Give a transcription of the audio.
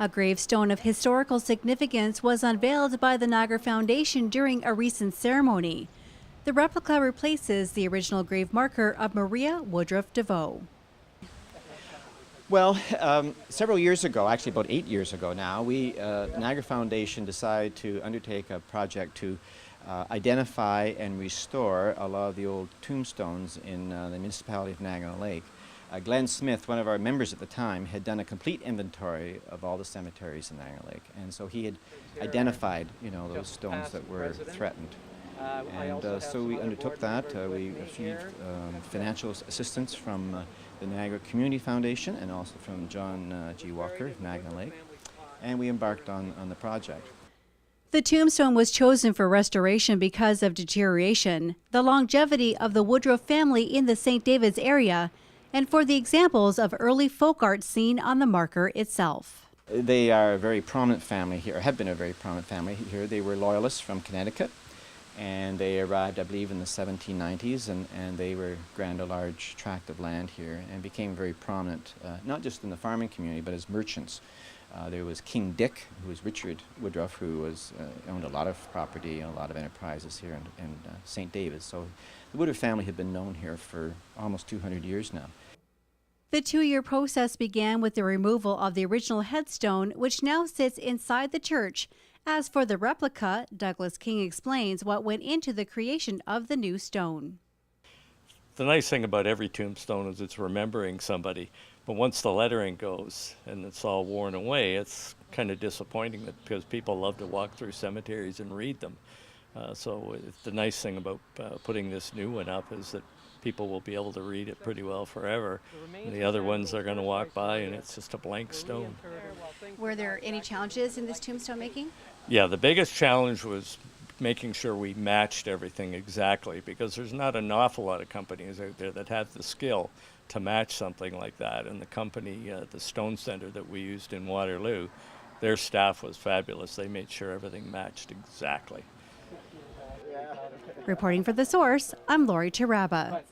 A gravestone of historical significance was unveiled by the Niagara Foundation during a recent ceremony. The replica replaces the original grave marker of Maria Woodruff DeVoe. Well, several years ago, actually about 8 years ago now, Niagara Foundation decided to undertake a project to identify and restore a lot of the old tombstones in the municipality of Niagara Lake. Glenn Smith, one of our members at the time, had done a complete inventory of all the cemeteries in Niagara Lake, and so he had identified, those stones that were threatened. And so we undertook that. We received financial assistance from the Niagara Community Foundation and also from John G. Walker of Niagara Lake, and we embarked on the project. The tombstone was chosen for restoration because of deterioration, the longevity of the Woodruff family in the St. David's area, and for the examples of early folk art seen on the marker itself. They are a very prominent family here, or have been a very prominent family here. They were loyalists from Connecticut, and they arrived, I believe, in the 1790s, and they were granted a large tract of land here and became very prominent, not just in the farming community, but as merchants. There was King Dick, who was Richard Woodruff, who owned a lot of property and a lot of enterprises here in St. David's. So the Woodruff family had been known here for almost 200 years now. The 2-year process began with the removal of the original headstone, which now sits inside the church. As for the replica, Douglas King explains what went into the creation of the new stone. The nice thing about every tombstone is it's remembering somebody, but once the lettering goes and it's all worn away, it's kind of disappointing because people love to walk through cemeteries and read them. So the nice thing about putting this new one up is that people will be able to read it pretty well forever. And the other ones are going to walk by and it's just a blank stone. Were there any challenges in this tombstone making? Yeah, the biggest challenge was making sure we matched everything exactly, because there's not an awful lot of companies out there that have the skill to match something like that. And the company, the Stone Center that we used in Waterloo, their staff was fabulous. They made sure everything matched exactly. Reporting for The Source, I'm Lori Taraba.